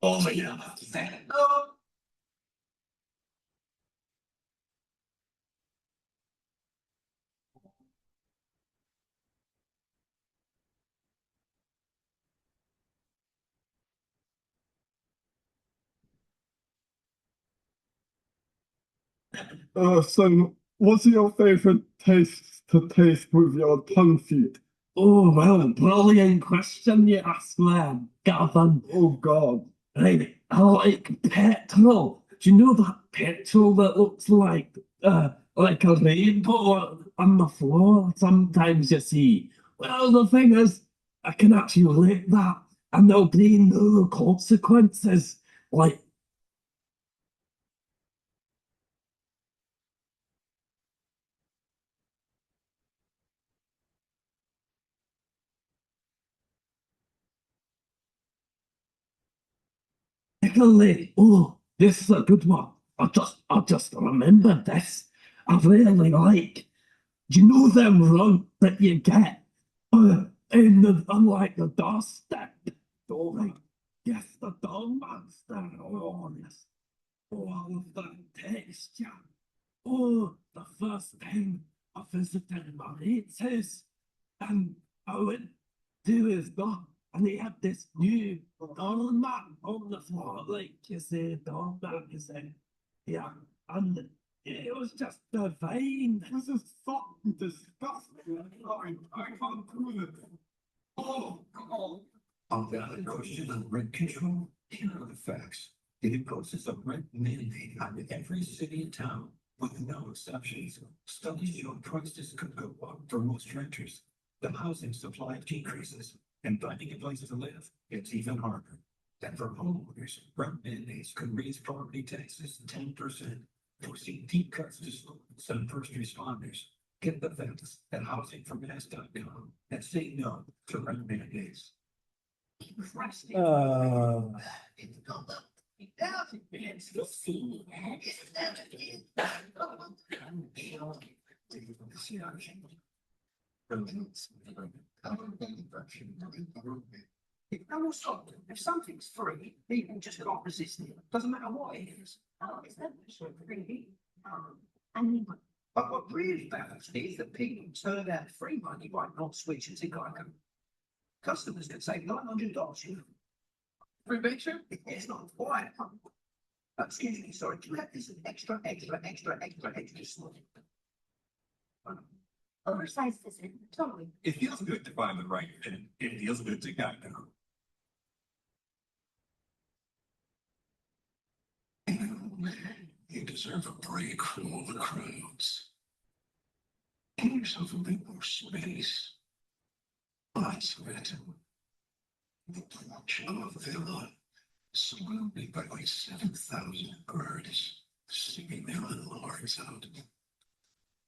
Oh yeah. So what's your favorite taste to taste with your tongue feet? Oh, well, brilliant question you asked there, Gavin. Oh God. Right, I like petrol. Do you know that petrol that looks like a rainbow on the floor sometimes you see? Well, the thing is, I can actually lick that and there'll be no consequences. Like, particularly, oh, this is a good one. I just remembered this. I really like. Do you know them rug that you get in the unlike the doorstep? Oh, like, yes, the doormaster. Oh, yes. Oh, I love that texture. Oh, the first time I visited my mate's house, and I went to his door, and he had this new doormat on the floor, like you say, doormat, you say. Yeah, and it was just divine. This is fucking disgusting. I can't do it. Oh God. On the question on rent control, here are the facts. It imposes a rent mandate on every city and town, with no exceptions. Studies show prices could go up for most renters. The housing supply decreases, and finding a place to live gets even harder. And for homeowners, rent mandates could raise property taxes 10%, forcing deep cuts to schools and first responders. Get the facts at housingformass.com and say no to rent mandates. Uh, And also, if something's free, people just can't resist it. Doesn't matter what it is. But what really matters is that people turn that free money by not switching to Geico. Customers could save $900. Free picture? It's not quite. Excuse me, sorry. Do you have this extra small? Oversized visit, totally. It feels good to find the right fit. It feels good to Geico. You deserve a break from all the crowds. Give yourself a bit more space. Lots of it. A villa surrounded by like 7,000 birds singing their little hearts out.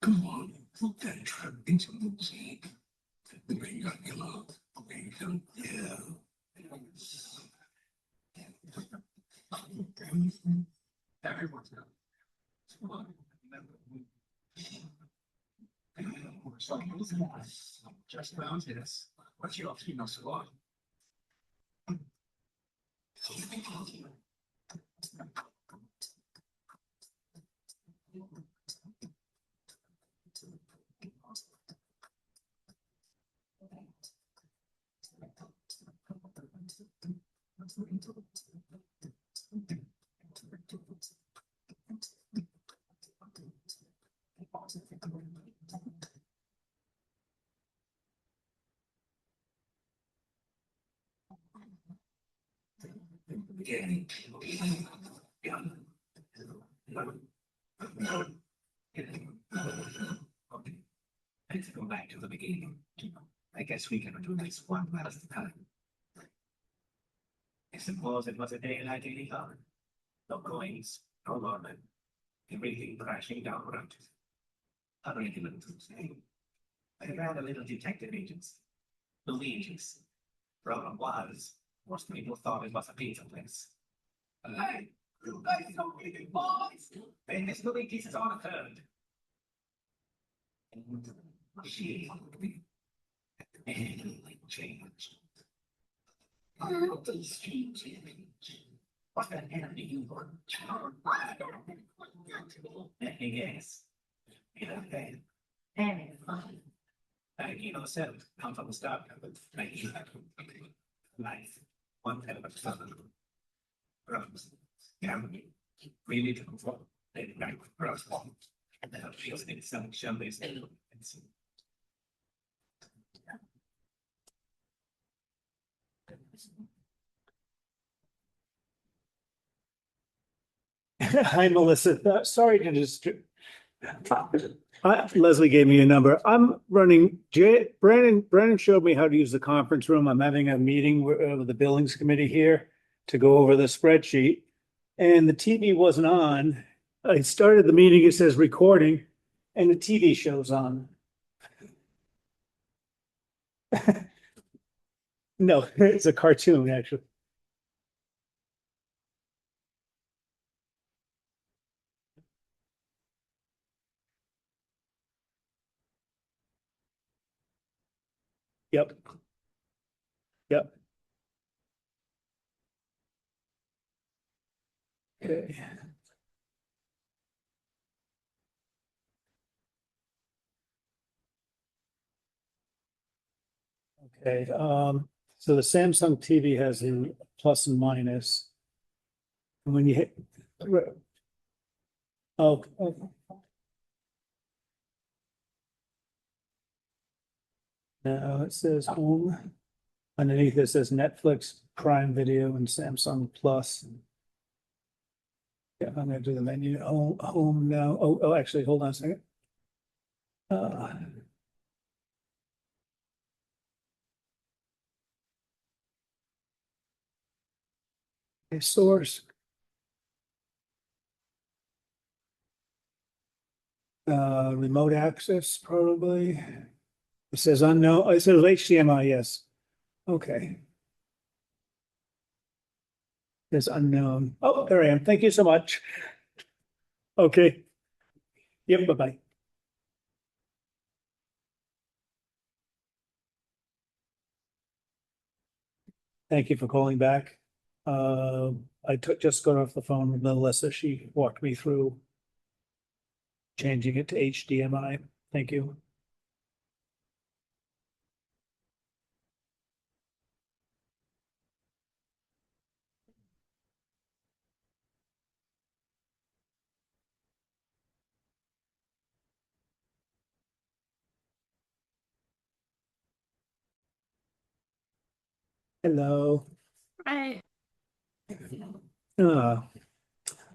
Come on, put that trap into the sea. The way you got your love, the way you done, yeah. Everyone's got just found this. What's your female squad? Let's go back to the beginning. I guess we can do this one last time. I suppose it was a day like any other. No coins, no lawmen, everything crashing down around us. A regular Tuesday. I ran a little detective agency. The agents. Problem was, most people thought it was a pizza place. Hey, you guys don't really boys. Then this movie pieces on a third. She anything changed. All these strange images. What's that happening? Yes. Yeah, Very fun. so come from the start of it. Life. One kind of fun. Yeah, we need to control. They like cross. And then feels in some showbiz. Hi, Melissa. Sorry to just. Leslie gave me a number. I'm running, Brandon showed me how to use the conference room. I'm having a meeting with the Billings Committee here to go over the spreadsheet. And the TV wasn't on. I started the meeting, it says recording, and the TV shows on. No, it's a cartoon, actually. Yep. Yep. Okay. Okay, so the Samsung TV has a plus and minus. And when you hit. Oh, oh. Now it says home. Underneath it says Netflix, Prime Video, and Samsung Plus. Yeah, I'm gonna do the menu, home now. Oh, actually, hold on a second. Okay, source. Remote access, probably. It says unknown, it says HDMI, yes. Okay. There's unknown. Oh, there I am. Thank you so much. Okay. Yep, bye-bye. Thank you for calling back. Just got off the phone with Melissa. She walked me through changing it to HDMI. Thank you. Hello. Hi. I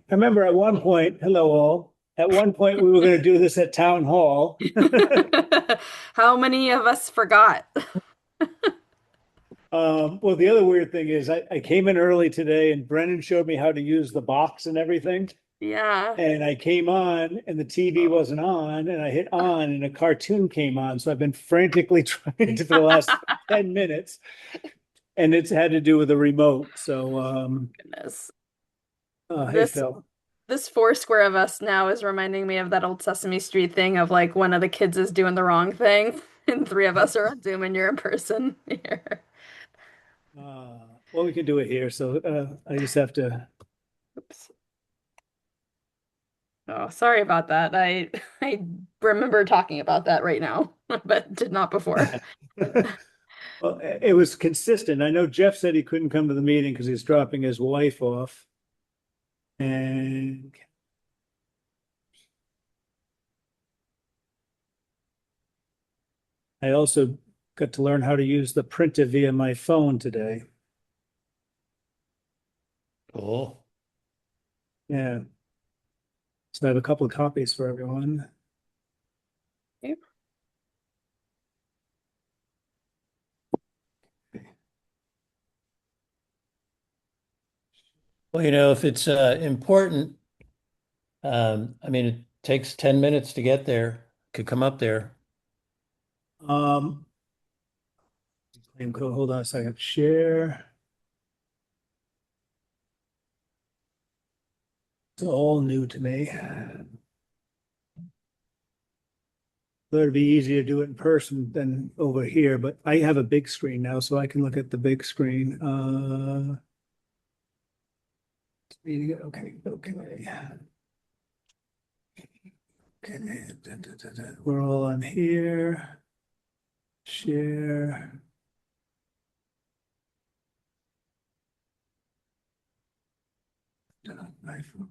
remember at one point, hello all, at one point we were going to do this at town hall. How many of us forgot? Well, the other weird thing is I came in early today and Brennan showed me how to use the box and everything. Yeah. And I came on and the TV wasn't on and I hit on and a cartoon came on. So I've been frantically trying to for the last 10 minutes. And it's had to do with the remote. So, Goodness. hey, This Phil. this four square of us now is reminding me of that old Sesame Street thing of like one of the kids is doing the wrong thing and three of us are on Zoom and you're in person here. Well, we can do it here. So, I just have to. Oops. Oh, sorry about that. I remember talking about that right now, but did not before. Well, it was consistent. I know Jeff said he couldn't come to the meeting because he's dropping his wife off. And I also got to learn how to use the printer via my phone today. Oh, Yeah. So I have a couple of copies for everyone. Okay. Well, if it's important, I mean, it takes 10 minutes to get there, could come up there. Claim code, hold on a second. Share. It's all new to me. Thought it'd be easier to do it in person than over here, but I have a big screen now, so I can look at the big screen. Okay, okay. Okay, we're all on here. Share. iPhone.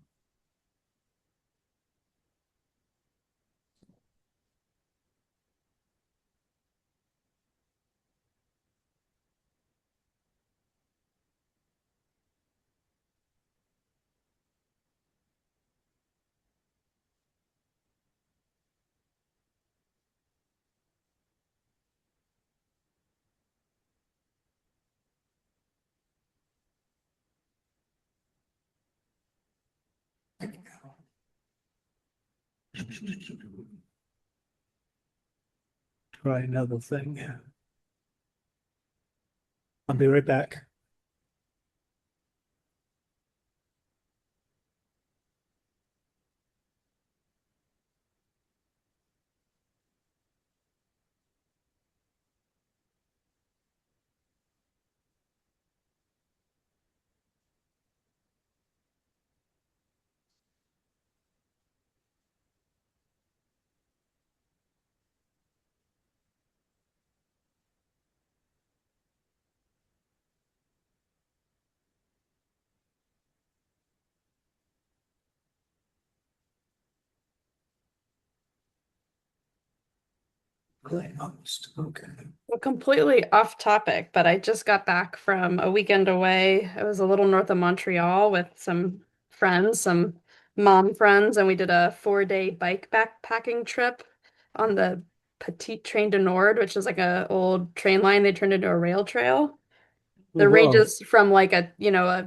Try another thing. I'll be right back. Really honest. Okay. Well, completely off topic, but I just got back from a weekend away. I was a little north of Montreal with some friends, some mom friends, and we did a 4-day bike backpacking trip on the Petite Train du Nord, which is like a old train line they turned into a rail trail. The ranges from like a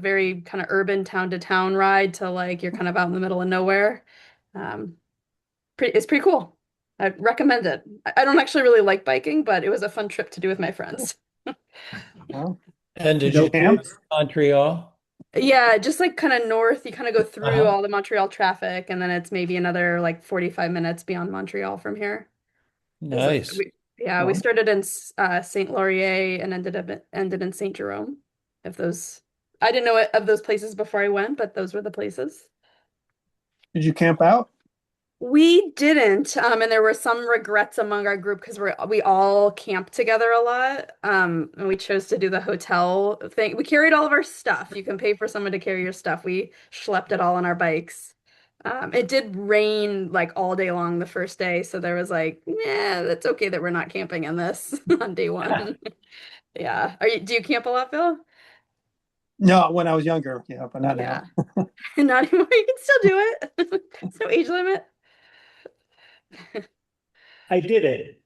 very kind of urban town to town ride to like you're kind of out in the middle of nowhere. Um, it's pretty cool. I recommend it. I don't actually really like biking, but it was a fun trip to do with my friends. And did No you camp? choose Montreal? Yeah, just like kind of north, you kind of go through Uh-huh. all the Montreal traffic, and then it's maybe another like 45 minutes beyond Montreal from here. It's like Nice. we started in Saint Laurier and ended in Saint Jerome. If those, I didn't know of those places before I went, but those were the places. Did you camp out? We didn't, and there were some regrets among our group because we all camped together a lot, and we chose to do the hotel thing. We carried all of our stuff. You can pay for someone to carry your stuff. We schlepped it all on our bikes. It did rain like all day long the first day, so there was like, yeah, that's okay that we're not camping in this on day one. Yeah. Do you camp a lot, Phil? No, when I was younger, yeah, but not Yeah. now. Not anymore. You can still do it. There's no age limit. I did it.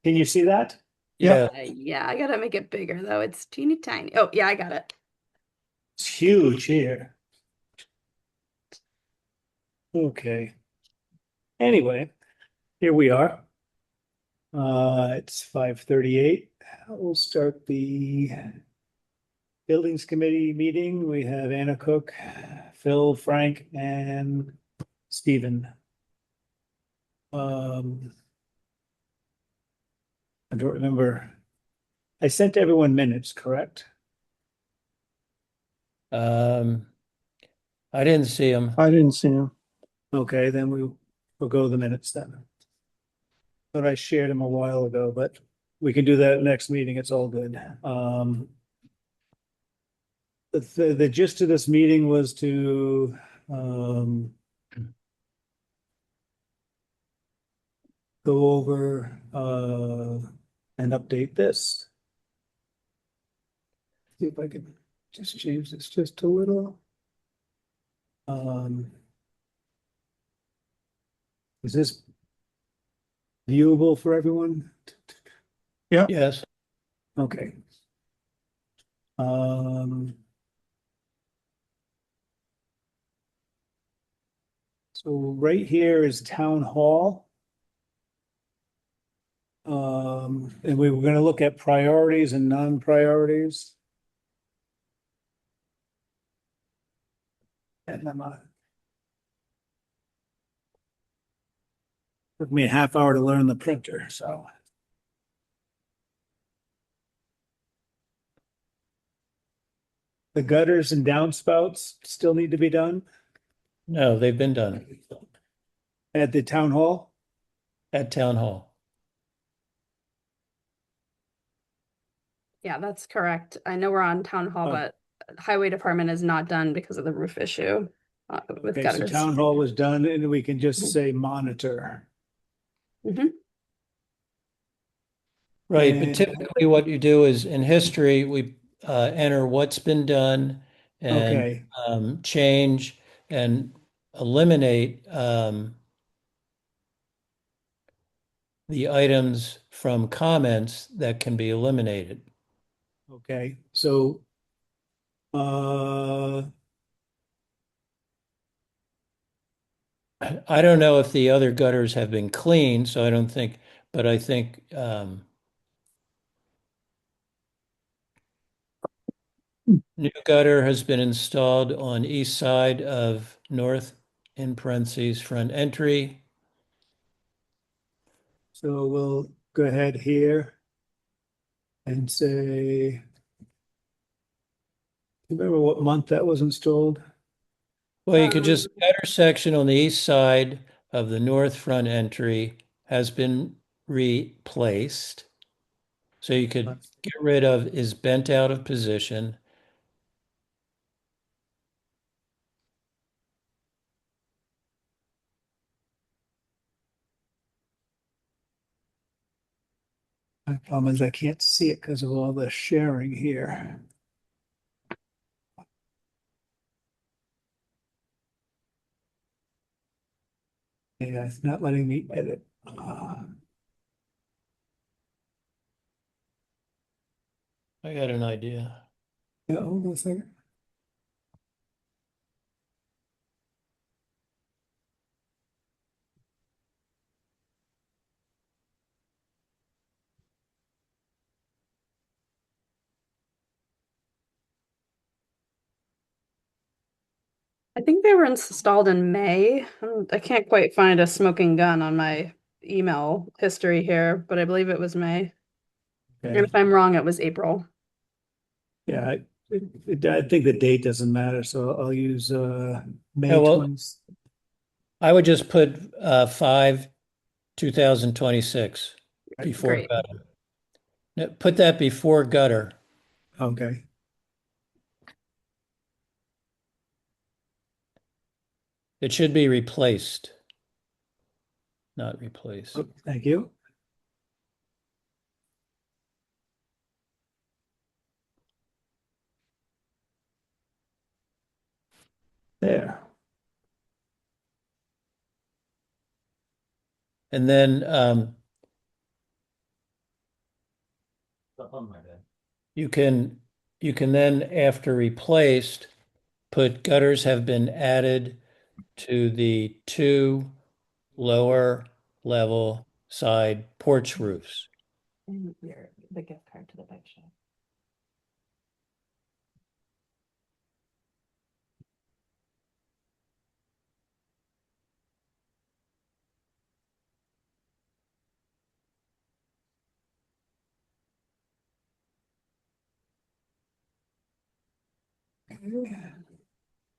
Can you see that? Yeah. Yeah, I gotta make it bigger though. It's teeny tiny. Oh, yeah, I got it. It's huge here. Okay. Anyway, here we are. It's 5:38. We'll start the Buildings Committee meeting. We have Anna Cook, Phil, Frank, and Stephen. I don't remember. I sent everyone minutes, correct? I didn't see him. I didn't see them. Okay, then we'll go to the minutes then. But I shared them a while ago, but we can do that next meeting. It's all good. The gist of this meeting was to go over and update this. See if I can just change this just a little. Is this viewable for everyone? Yeah. Yes. Okay. So right here is Town Hall. And we were gonna look at priorities and non-priorities. And took me a half hour to learn the printer, so. The gutters and downspouts still need to be done No, they've been done at the town hall? at town hall. Yeah, that's correct. I know we're on town hall, Oh. but highway department is not done because of the roof issue with Okay, so gutters. town hall was done and we can just say monitor. Mhm. Right, but And- typically what you do is in history, we enter what's been done and Okay, change and eliminate the items from comments that can be eliminated. okay, so uh, I don't know if the other gutters have been cleaned, so I don't think, but I think new gutter has been installed on east side of north in parentheses front entry. so we'll go ahead here and say, remember what month that was installed? Well, you could just gutter section on the east side of the north front entry has been replaced. So you could get rid of is bent out of position. My problem is I can't see it because of all the sharing here. Yeah, it's not letting me edit. I got an idea. Yeah, hold on a second. I think they were installed in May. I can't quite find a smoking gun on my email history here, but I believe it was May. And Okay. if I'm wrong, it was April. Yeah, I think the date doesn't matter, so I'll use May Yeah, well- 20. I would just put 5, 2026 before Great. gutter. No, put that before gutter. Okay. It should be replaced, not replaced. Thank you. There. And then you can then after replaced, put gutters have been added to the 2 lower level side porch roofs. And the gift card to the bike shop.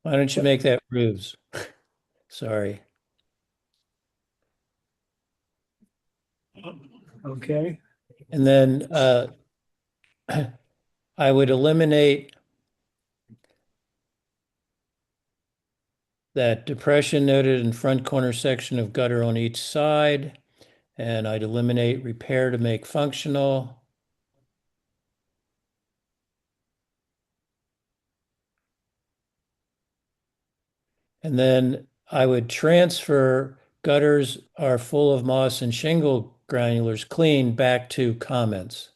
Why don't you make that roofs? Sorry. Okay. And then I would eliminate that depression noted in front corner section of gutter on each side. And I'd eliminate repair to make functional. And then I would transfer gutters are full of moss and shingle granulars clean back to comments.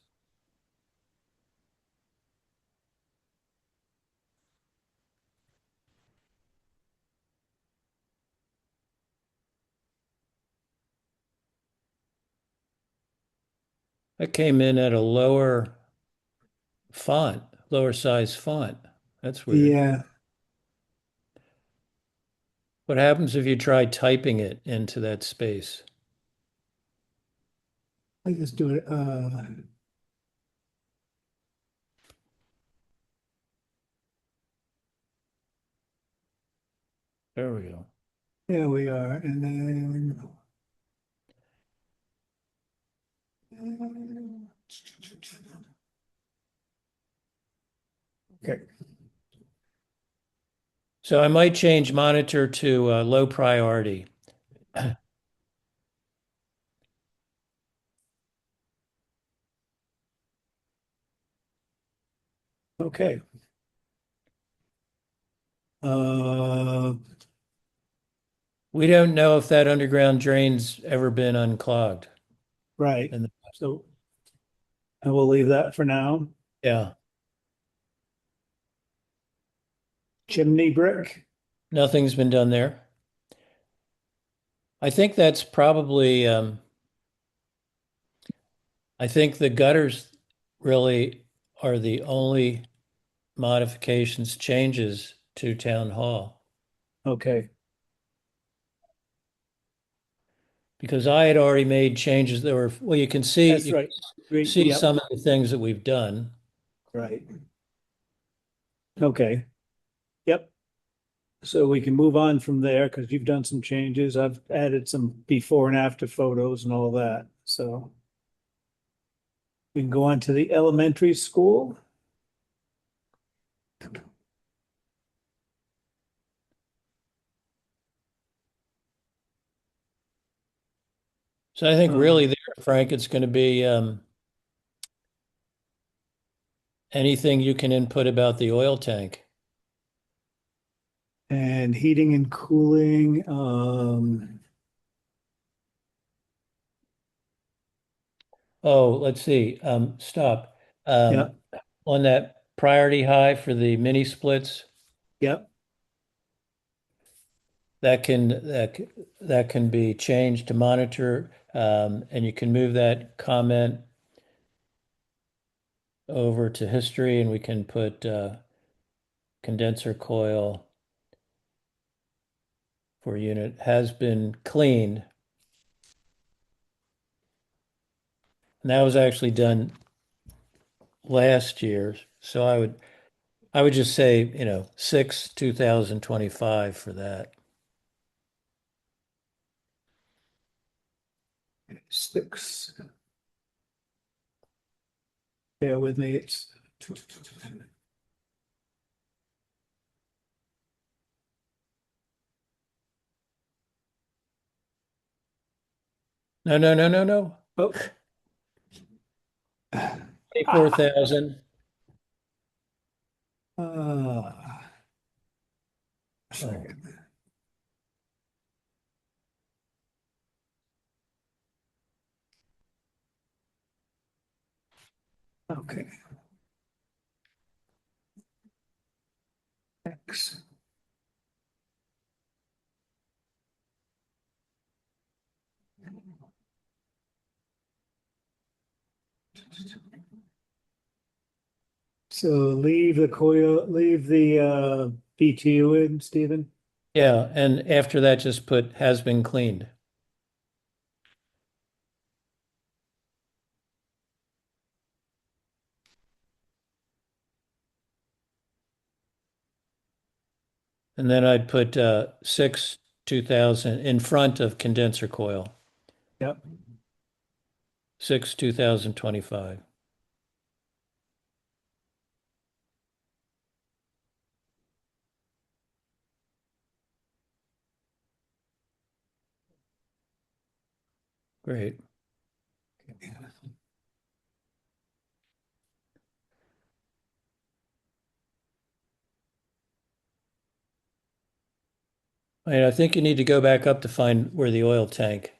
That came in at a lower font, lower size font. That's weird. Yeah, What happens if you try typing it into that space? I just do it. There we go. There we are, and then. Okay, So I might change monitor to low priority. okay. Uh, We don't know if that underground drain's ever been unclogged. right, And so I will leave that for now. yeah, Chimney brick, nothing's been done there. I think that's probably, I think the gutters really are the only modifications, changes to town hall. okay, Because I had already made changes that were, well, you can see, that's right. Great, see yep, some of the things that we've done. right. Okay, yep. So we can move on from there because you've done some changes. I've added some before and after photos and all that, so. We can go on to the elementary school. So I think really there, Frank, it's going to be anything you can input about the oil tank. And heating and cooling, Oh, let's see. Stop. yeah, On that priority high for the mini splits, yep, that can be changed to monitor, and you can move that comment over to history, and we can put condenser coil for unit has been cleaned. And that was actually done last year. So I would just say, 6/2025 for that. 6. Bear with me, it's. No, no, no, no, no. Oh. 24,000. Second. Okay. X. So leave the coil, leave the BTU in, Stephen. Yeah, and after that, just put has been cleaned. And then I'd put 6/2000 in front of condenser coil. Yep. 6/2025. Great. And I think you need to go back up to find where the oil tank.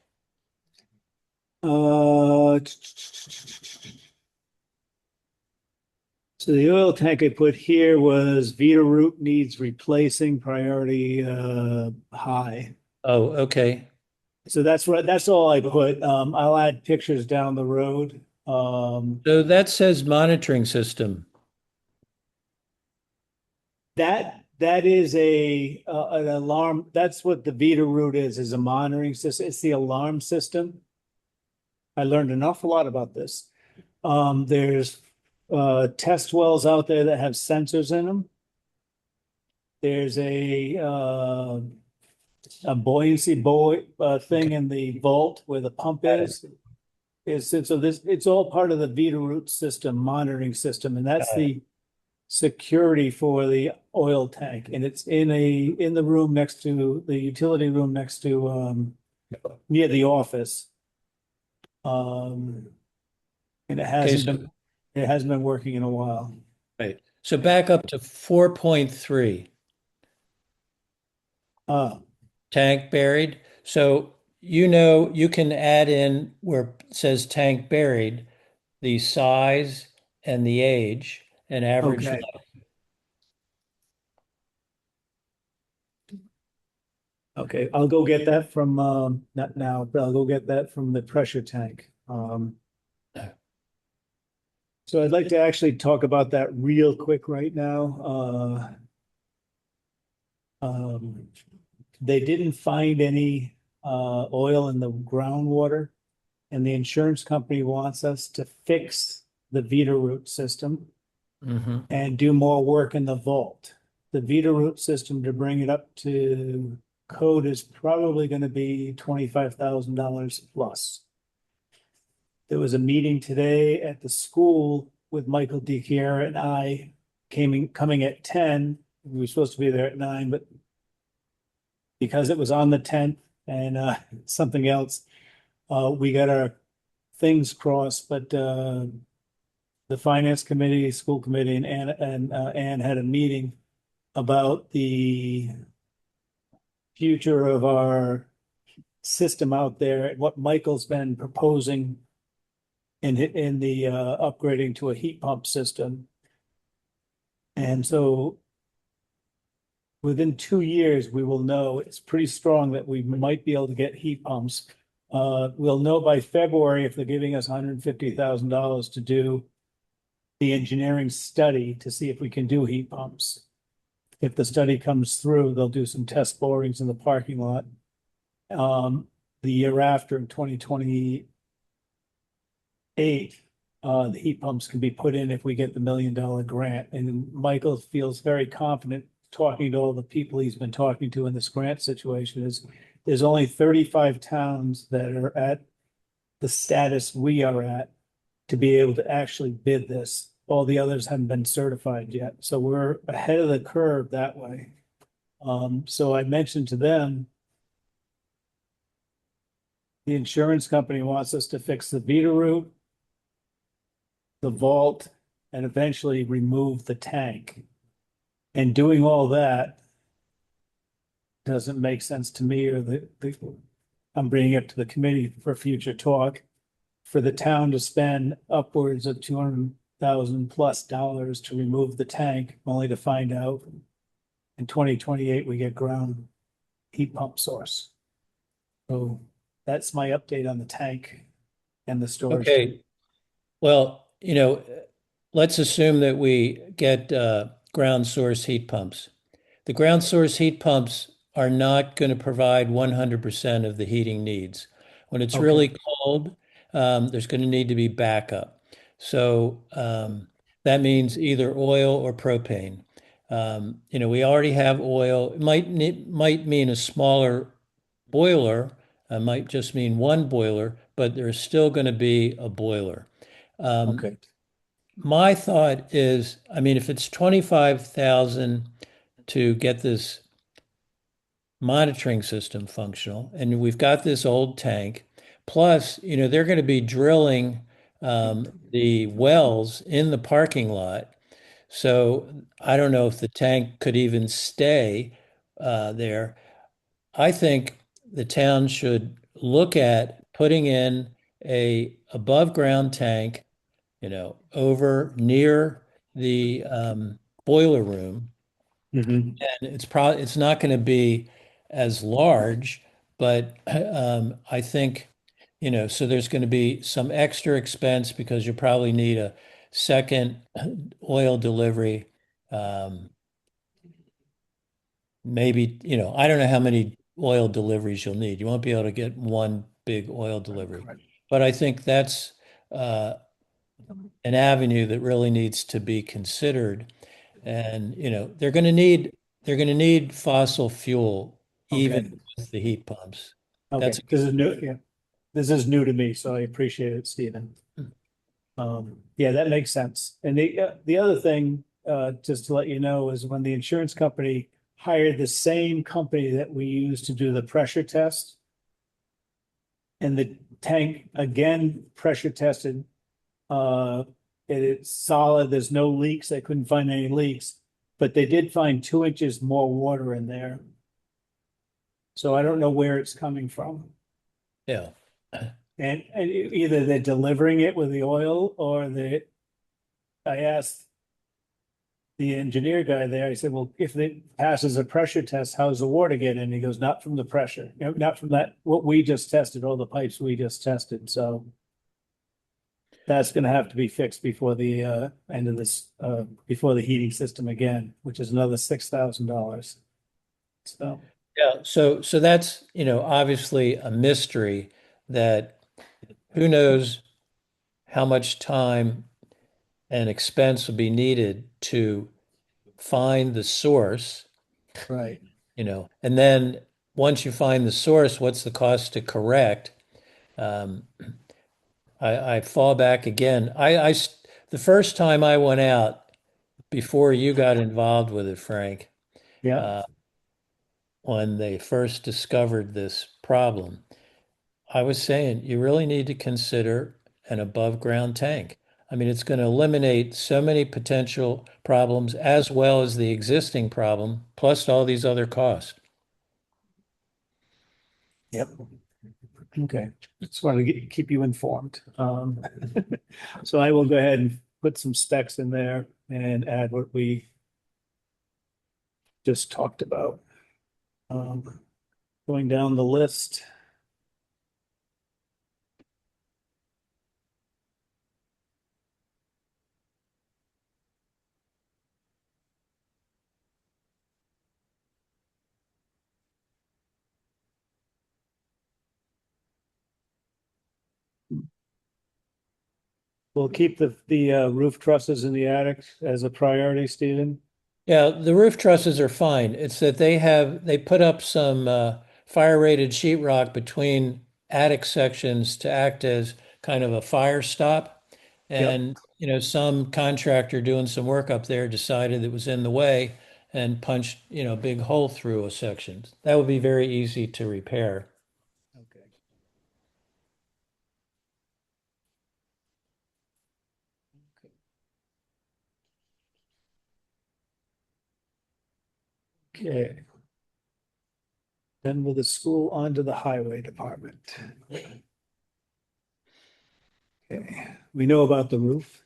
So the oil tank I put here was Vita root needs replacing, priority high. Oh, okay. So that's all I put. I'll add pictures down the road. So that says monitoring system. That is an alarm. That's what the Vita root is a monitoring system. It's the alarm system. I learned an awful lot about this. There's test wells out there that have sensors in them. There's a a thing in the vault where the pump is. It's all part of the Veeder-Root system, monitoring system, and that's the security for the oil tank. And it's in the room next to the utility room next to, near the office. And it hasn't been working in a while. Right. So back up to 4.3, tank buried. So you can add in where it says tank buried, the size and the age and average Okay. life. Okay, I'll go get that from, not now, but I'll go get that from the pressure tank. So I'd like to actually talk about that real quick right now. They didn't find any oil in the groundwater, and the insurance company wants us to fix the Veeder-Root system Mhm. and do more work in the vault. The Veeder-Root system, to bring it up to code, is probably going to be $25,000 plus. There was a meeting today at the school with Michael DiChiara and I coming at 10. We were supposed to be there at 9, but because it was on the 10th and something else, we got our things crossed. But the finance committee, school committee, and Ann had a meeting about the future of our system out there and what Michael's been proposing in the upgrading to a heat pump system. And so within 2 years, we will know, it's pretty strong that we might be able to get heat pumps. We'll know by February if they're giving us $150,000 to do the engineering study to see if we can do heat pumps. If the study comes through, they'll do some test borings in the parking lot. The year after, in 2028, the heat pumps can be put in if we get the $1 million grant. And Michael feels very confident, talking to all the people he's been talking to in this grant situation, is there's only 35 towns that are at the status we are at to be able to actually bid this. All the others haven't been certified yet. So we're ahead of the curve that way. So I mentioned to them, the insurance company wants us to fix the Veeder-Root, the vault, and eventually remove the tank. And doing all that doesn't make sense to me, or I'm bringing it to the committee for future talk, for the town to spend upwards of $200,000 plus to remove the tank, only to find out in 2028 we get ground heat pump source. So that's my update on the tank and the storage. Okay. Well, let's assume that we get ground source heat pumps. The ground source heat pumps are not going to provide 100% of the heating needs. When it's really cold, there's going to need to be backup. So that means either oil or propane. We already have oil. It might mean a smaller boiler. It might just mean one boiler, but there's still going to be a boiler. Okay. My thought is, if it's 25,000 to get this monitoring system functional, and we've got this old tank, plus, they're going to be drilling the wells in the parking lot. So I don't know if the tank could even stay there. I think the town should look at putting in a above ground tank, over near the boiler room. Mhm. And it's not going to be as large, but I think, so there's going to be some extra expense because you probably need a second oil delivery. Maybe, I don't know how many oil deliveries you'll need. You won't be able to get one big oil delivery. But I think that's an avenue that really needs to be considered. And, they're going to need fossil fuel even with the heat pumps. Okay, That's this is new, yeah. This is new to me, so I appreciate it, Stephen. Yeah, that makes sense. And the other thing, just to let you know, is when the insurance company hired the same company that we used to do the pressure test. And the tank, again, pressure tested, it's solid, there's no leaks, I couldn't find any leaks, but they did find 2 inches more water in there. So I don't know where it's coming from. yeah. And either they're delivering it with the oil or I asked the engineer guy there, I said, well, if it passes a pressure test, how's the water get in? He goes, not from the pressure, not from that, what we just tested, all the pipes we just tested, so. That's gonna have to be fixed before the end of this, before the heating system again, which is another $6,000. So, Yeah, so that's, obviously a mystery that who knows how much time and expense will be needed to find the source, right, and then once you find the source, what's the cost to correct? Um, I fall back again. The first time I went out before you got involved with it, Frank, yeah, when they first discovered this problem, I was saying you really need to consider an above ground tank. I mean, it's going to eliminate so many potential problems as well as the existing problem, plus all these other costs. yep. Okay, just wanted to keep you informed. So I will go ahead and put some specs in there and add what we just talked about. Going down the list. We'll keep the roof trusses in the attic as a priority, Stephen. Yeah, the roof trusses are fine. It's that they put up some fire rated sheetrock between attic sections to act as kind of a fire stop. And, some contractor doing some work up there decided it was in the way and punched, a big hole through a section. That would be very easy to repair. Okay. Okay. Then with the school onto the highway department. Okay, we know about the roof.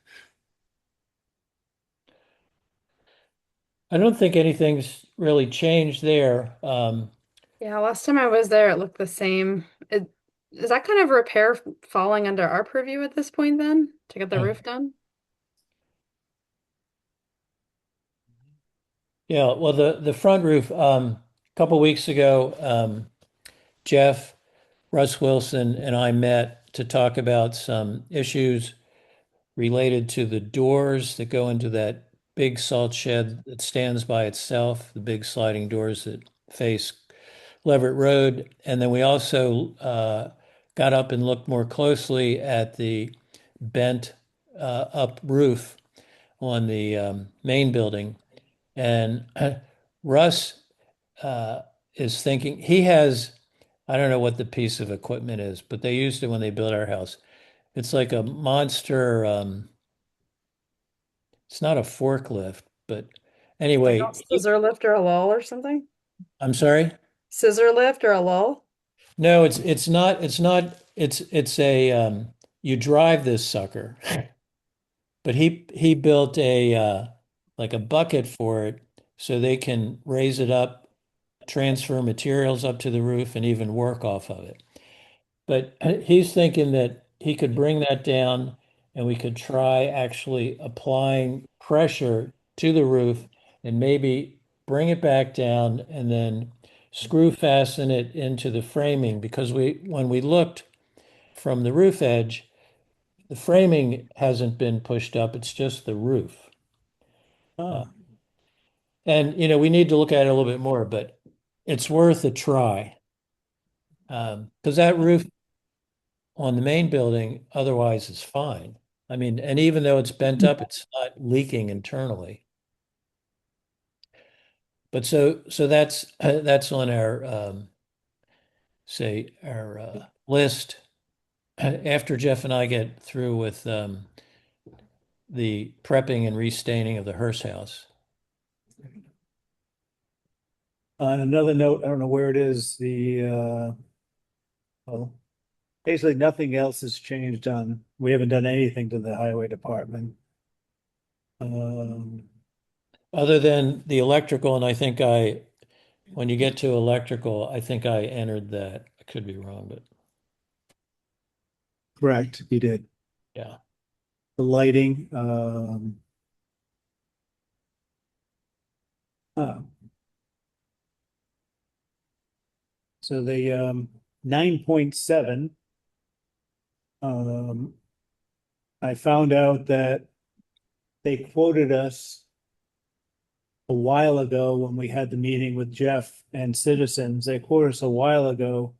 I don't think anything's really changed there. Yeah, last time I was there, it looked the same. Is that kind of repair falling under our purview at this point then to get the roof done? Yeah, well, the front roof, a couple weeks ago, Jeff, Russ Wilson, and I met to talk about some issues related to the doors that go into that big salt shed that stands by itself, the big sliding doors that face Leverett Road. And then we also got up and looked more closely at the bent up roof on the main building. And Russ is thinking, he has, I don't know what the piece of equipment is, but they used it when they built our house. It's like a monster, it's not a forklift, but Like anyway, a scissor lift or a lull or something? I'm sorry? Scissor lift or a lull? No, it's a you drive this sucker. But he built a like a bucket for it so they can raise it up, transfer materials up to the roof and even work off of it. But he's thinking that he could bring that down and we could try actually applying pressure to the roof and maybe bring it back down and then screw fasten it into the framing because when we looked from the roof edge, the framing hasn't been pushed up, it's just the roof. Oh, And we need to look at it a little bit more, but it's worth a try. Because that roof on the main building otherwise is fine. I mean, and even though it's bent up, it's not leaking internally. But so that's on our say our list after Jeff and I get through with the prepping and restaining of the Hearst house. On another note, I don't know where it is, well, basically nothing else has changed we haven't done anything to the highway department. Other than the electrical, and I think when you get to electrical, I think I entered that. I could be wrong, but Correct, you did. yeah. The lighting, so the 9.7, I found out that they quoted us a while ago when we had the meeting with Jeff and citizens. They quoted us a while ago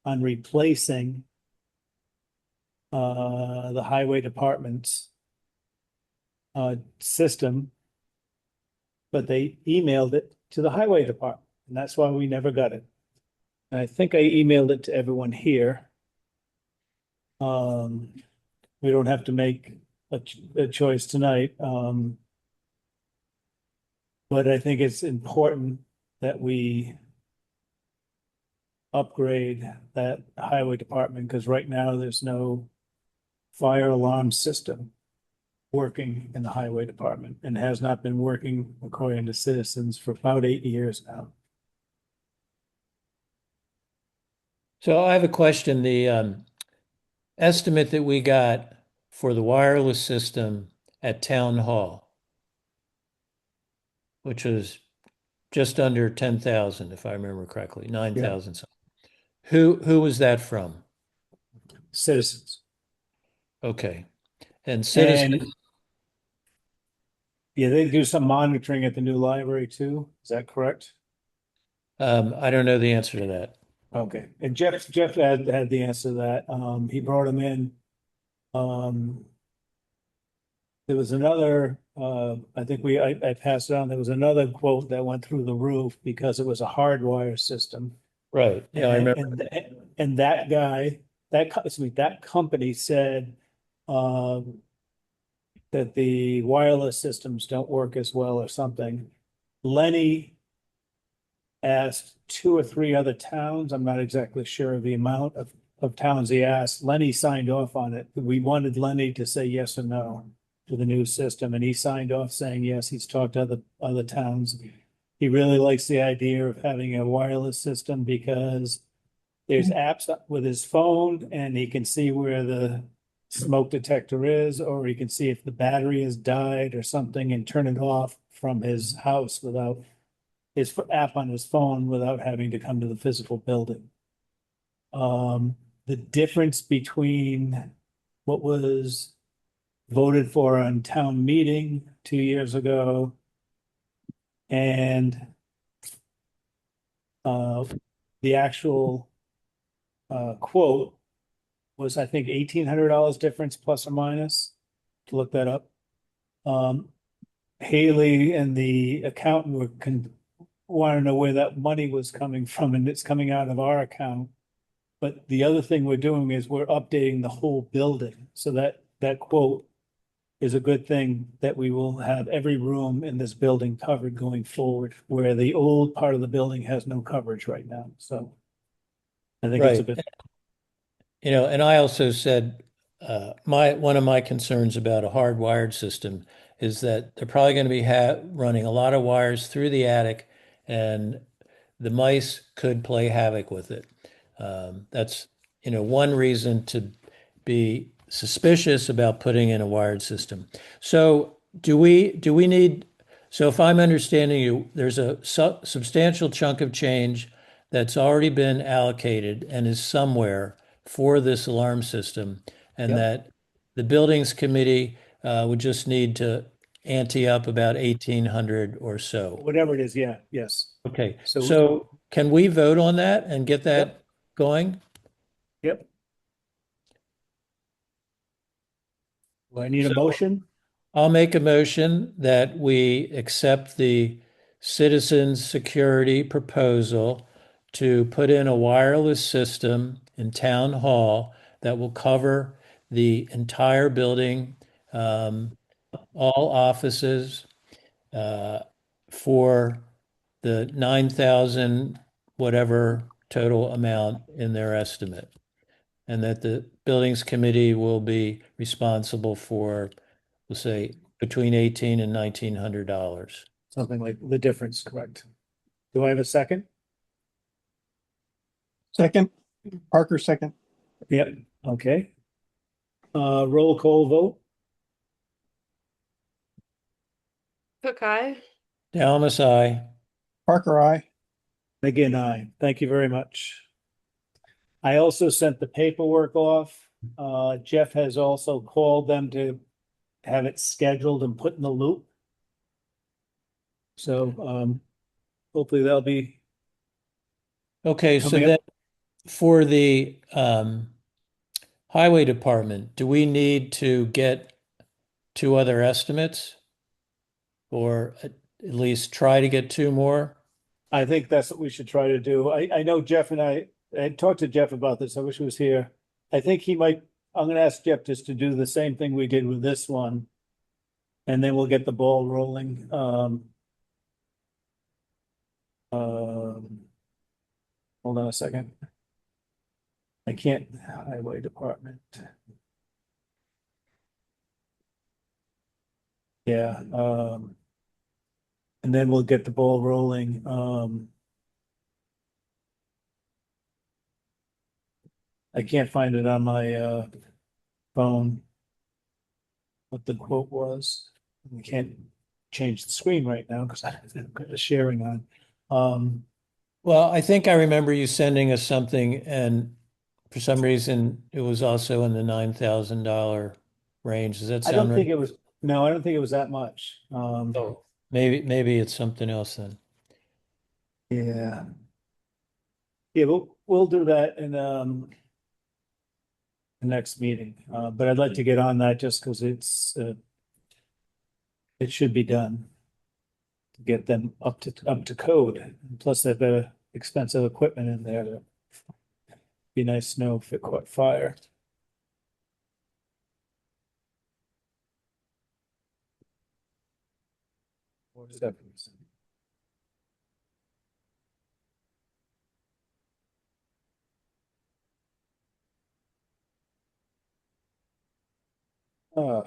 on replacing the highway department's system, but they emailed it to the highway department, and that's why we never got it. And I think I emailed it to everyone here. We don't have to make a choice tonight. But I think it's important that we upgrade that highway department, because right now there's no fire alarm system working in the highway department, and has not been working, according to citizens, for about 8 years now. So I have a question. The estimate that we got for the wireless system at Town Hall, which was just under 10,000, if I remember correctly, 9,000 something. Who was that from? Citizens. Okay. And citizens, And yeah, they do some monitoring at the new library too. Is that correct? I don't know the answer to that. Okay, and Jeff had the answer to that. He brought him in. There was another, I think I passed it on. There was another quote that went through the roof because it was a hardwire system. Right. Yeah, I remember. And that guy, that company said, that the wireless systems don't work as well or something. Lenny asked 2 or 3 other towns. I'm not exactly sure of the amount of towns he asked. Lenny signed off on it. We wanted Lenny to say yes or no to the new system, and he signed off saying yes. He's talked to other towns. He really likes the idea of having a wireless system because there's apps with his phone, and he can see where the smoke detector is, or he can see if the battery has died or something and turn it off from his house without his app on his phone, without having to come to the physical building. The difference between what was voted for on town meeting 2 years ago and the actual quote was, I think, $1,800 difference plus or minus, to look that up. Haley and the accountant want to know where that money was coming from, and it's coming out of our account. But the other thing we're doing is we're updating the whole building, so that quote is a good thing, that we will have every room in this building covered going forward, where the old part of the building has no coverage right now. So I think it's a Right. bit. And I also said one of my concerns about a hardwired system is that they're probably going to be running a lot of wires through the attic, and the mice could play havoc with it. That's one reason to be suspicious about putting in a wired system. So do we need? So if I'm understanding you, there's a substantial chunk of change that's already been allocated and is somewhere for this alarm system, and Yep. that the buildings committee would just need to ante up about 1,800 or so. Whatever it is, yeah, yes. Okay, So- so can we vote on that and get that going? Yep. Do I need a So- motion? I'll make a motion that we accept the citizens security proposal to put in a wireless system in town hall that will cover the entire building, all offices, for the 9,000 whatever total amount in their estimate. And that the buildings committee will be responsible for, we'll say, between $1,800 and $1,900. Something like the difference, correct? Do I have a second? Second, Parker second. Yep, okay. Roll call vote. Cook eye. Dalmas, aye. Parker, I. Again, aye. Thank you very much. I also sent the paperwork off. Jeff has also called them to have it scheduled and put in the loop. So, hopefully that'll be, Okay, so Coming up. then for the highway department, do we need to get two other estimates? Or at least try to get two more? I think that's what we should try to do. I know Jeff and I talked to Jeff about this. I wish he was here. I think he might, I'm gonna ask Jeff just to do the same thing we did with this one. And then we'll get the ball rolling. Hold on a second. I can't, highway department. Yeah, and then we'll get the ball rolling. I can't find it on my phone. What the quote was. We can't change the screen right now because I've got the sharing on. Well, I think I remember you sending us something, and for some reason it was also in the $9,000 range. Does that I don't sound think right? it was, no, I don't think it was that much. Oh, maybe it's something else then. Yeah. Yeah, we'll do that in the next meeting. But I'd like to get on that just because it should be done. To get them up to code. Plus they've got expensive equipment in there to be nice to know if it caught fire. Uh,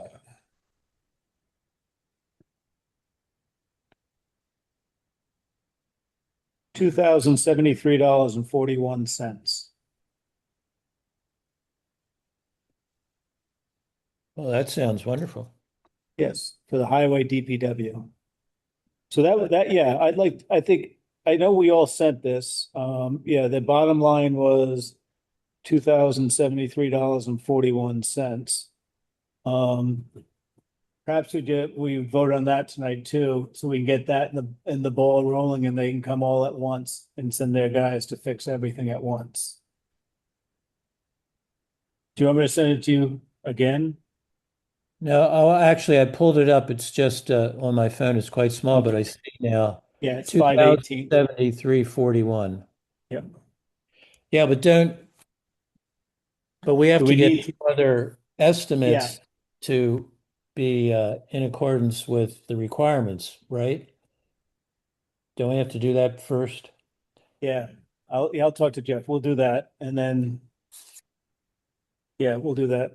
$2,073.41. Well, that sounds wonderful. Yes, for the highway DPW. So yeah, I think, I know we all sent this. Yeah, the bottom line was $2,073.41. Perhaps we vote on that tonight too, so we can get that in the ball rolling and they can come all at once and send their guys to fix everything at once. Do you want me to send it to you again? No, actually, I pulled it up. It's just on my phone. It's quite small, but I see now Yeah, it's 518. 2,073.41. Yep. Yeah, but we have Do to we get need- two other estimates to be in accordance with the requirements, right? Don't we have to do that first? Yeah, I'll talk to Jeff. We'll do that and then. Yeah, we'll do that.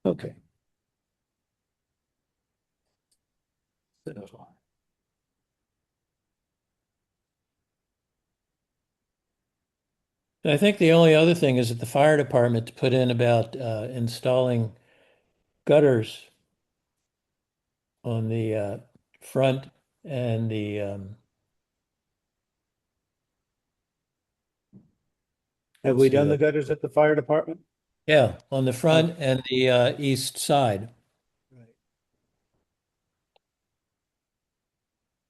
Okay. So, I think the only other thing is that the fire department to put in about installing gutters on the front and the have we see done the that. gutters at the fire department? On the front and the east side. Right.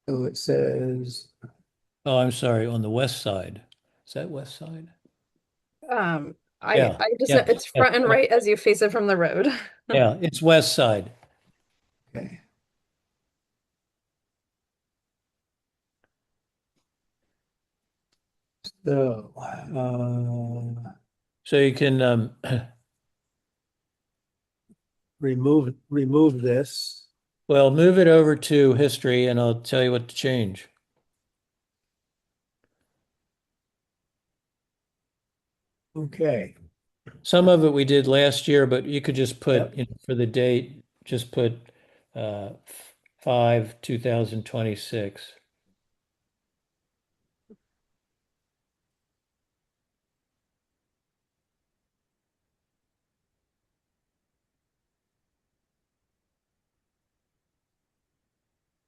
So it says, Oh, I'm sorry, on the west side. Is that west side? Yeah, I just, yeah, it's yeah, front and yeah. right as you face it from the road. Yeah, it's west side. okay. So, So you can remove this. well, move it over to history and I'll tell you what to change. Okay. Some of it we did last year, but you could just put, Yep. you know, for the date, just put 5/2026.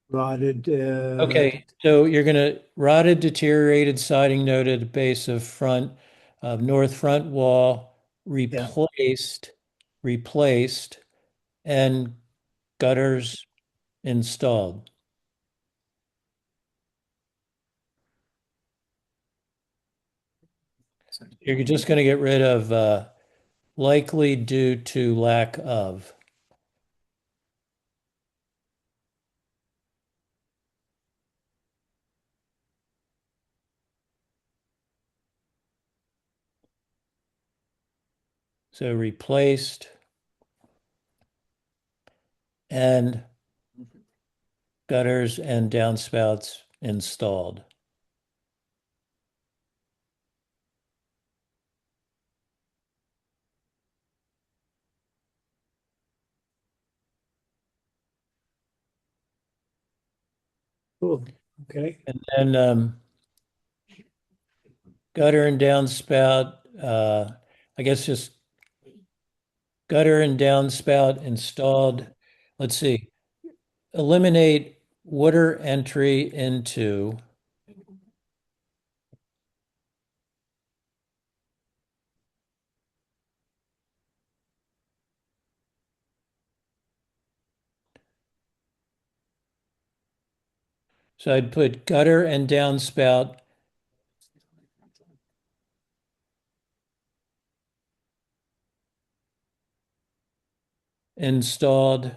Rotted, Okay, so you're gonna rotted, deteriorated siding noted at the base of front north front wall, yeah. replaced, and gutters installed. You're just gonna get rid of likely due to lack of. So replaced and gutters and downspouts installed. Cool. Okay. And then gutter and downspout, I guess just gutter and downspout installed. Let's see. Eliminate water entry into. So I'd put gutter and downspout installed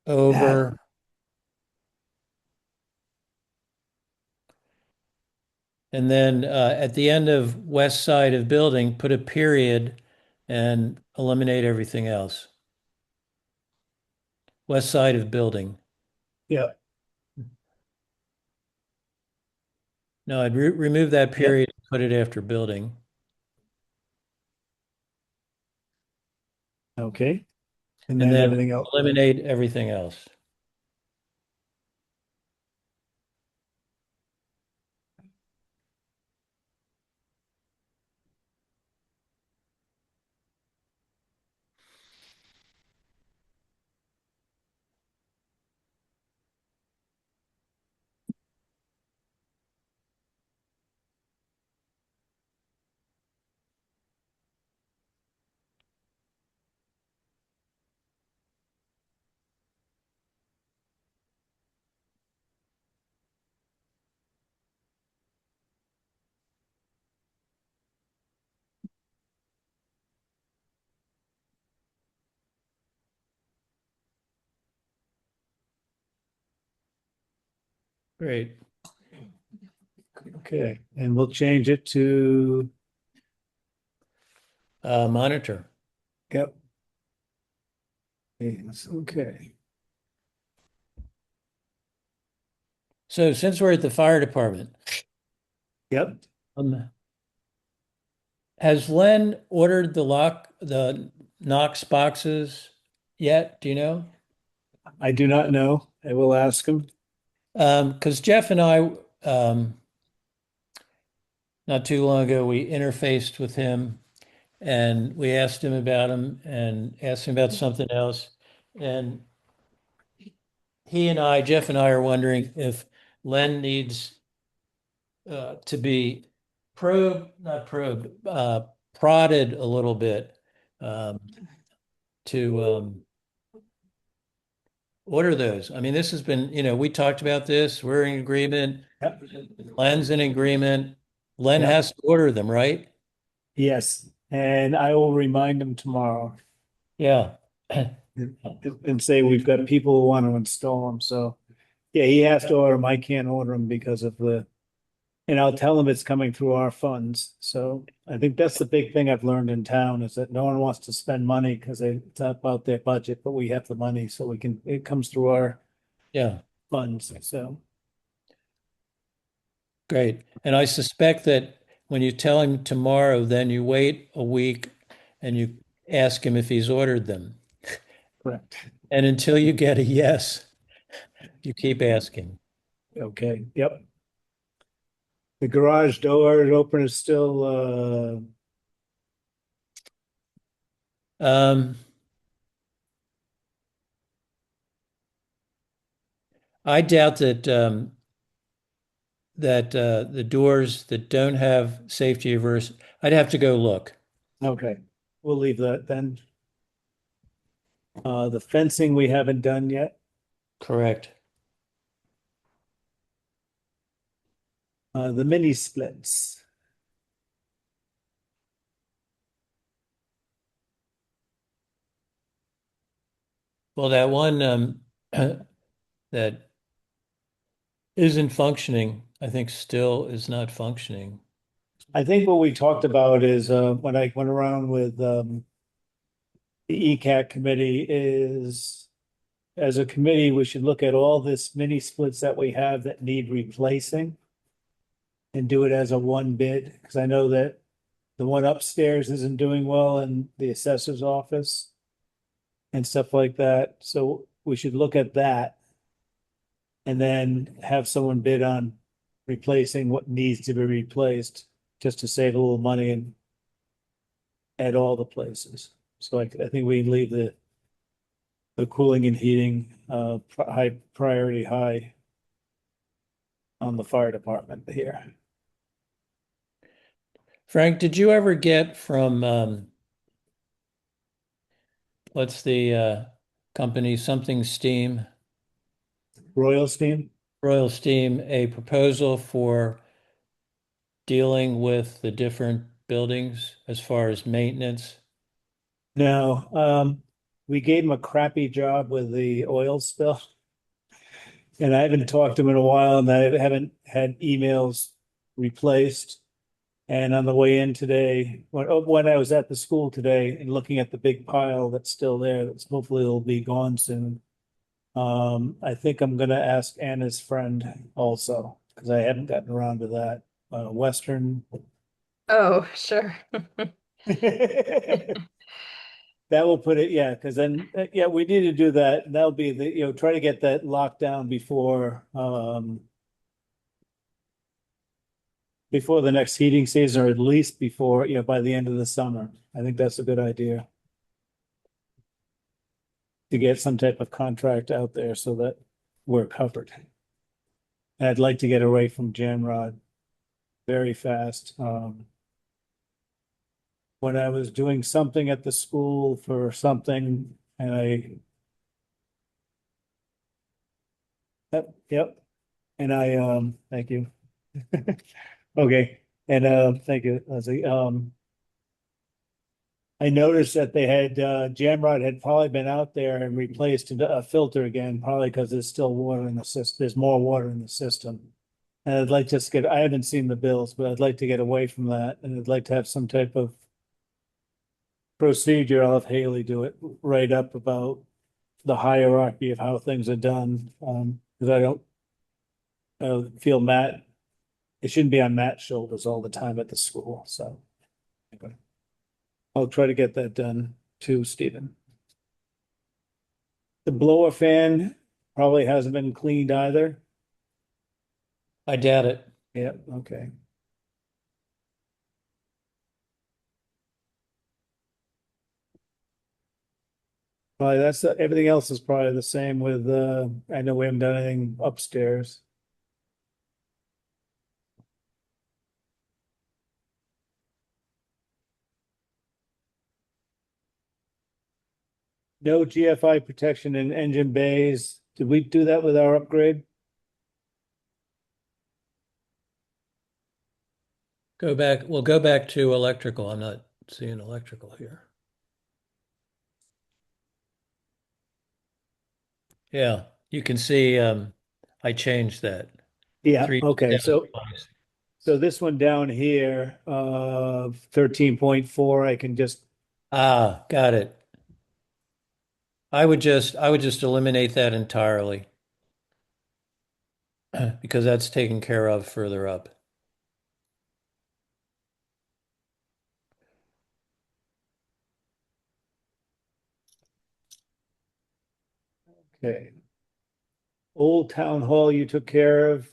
over. And then at the end of west side of building, put a period and eliminate everything else. West side of building. Yeah. No, I'd remove that Yep. period, and put it after building. Okay. And And then then everything else. eliminate everything else. Great. Okay. And we'll change it to, Monitor. yep. Yes, okay. So since we're at the fire department, Yep. um, has Len ordered the Knox boxes yet? Do you know? I do not know. I will ask him. Because Jeff and I, not too long ago, we interfaced with him and we asked him about him and asked him about something else. And Jeff and I are wondering if Len needs to be prodded a little bit to order those. I mean, this has been, we talked about this. We're in agreement. Yep. Len's in agreement. Len Yep. has to order them, right? Yes, and I will remind him tomorrow Yeah. and say we've got people who want to install them, so. Yeah, he has to order them. I can't order them because of and I'll tell him it's coming through our funds. So I think that's the big thing I've learned in town is that no one wants to spend money because it's not about their budget, but we have the money so it comes through our Yeah. funds, so. Great. And I suspect that when you tell him tomorrow, then you wait a week and you ask him if he's ordered them. Correct. And until you get a yes, you keep asking. Okay, yep. The garage door opener is still, I doubt that the doors that don't have safety reverse, I'd have to go look. okay, we'll leave that then. The fencing we haven't done yet. Correct. The mini splits. Well, that one that isn't functioning, I think still is not functioning. I think what we talked about is when I went around with the ECAT committee is as a committee, we should look at all this mini splits that we have that need replacing and do it as a one bid, because I know that the one upstairs isn't doing well in the assessor's office and stuff like that. So we should look at that and then have someone bid on replacing what needs to be replaced just to save a little money and at all the places. So I think we leave the cooling and heating high priority high on the fire department here. Frank, did you ever get from what's the company, something Steam, Royal Steam? Royal Steam, a proposal for dealing with the different buildings as far as maintenance? No, we gave him a crappy job with the oil spill. And I haven't talked to him in a while and I haven't had emails replaced. And on the way in today, when I was at the school today and looking at the big pile that's still there, that's hopefully will be gone soon. I think I'm gonna ask Anna's friend also, because I haven't gotten around to that. Western. Oh, sure. That will put it, yeah, because then, yeah, we need to do that. And that'll be the, try to get that locked down before the next heating season, or at least before, by the end of the summer. I think that's a good idea. To get some type of contract out there so that we're covered. And I'd like to get away from Jamrod very fast. When I was doing something at the school for something and yep. And thank you. Okay, and thank you, Leslie. I noticed that they had Jamrod had probably been out there and replaced a filter again, probably because there's still water in the system. There's more water in the system. And I'd like to I haven't seen the bills, but I'd like to get away from that. And I'd like to have some type of procedure. I'll have Haley do it, write up about the hierarchy of how things are done. Because I don't feel it shouldn't be on Matt's shoulders all the time at the school, so. Anyway. I'll try to get that done too, Stephen. The blower fan probably hasn't been cleaned either. I doubt it. Yeah, okay. Probably everything else is probably the same with, I know we haven't done anything upstairs. No GFI protection in engine bays. Did we do that with our upgrade? We'll go back to electrical. I'm not seeing electrical here. Yeah, you can see I changed that. Yeah, Three okay, seven so twice. this one down here, 13.4, I can just, Ah, got it. I would just eliminate that entirely because that's taken care of further up. okay. Old Town Hall you took care of,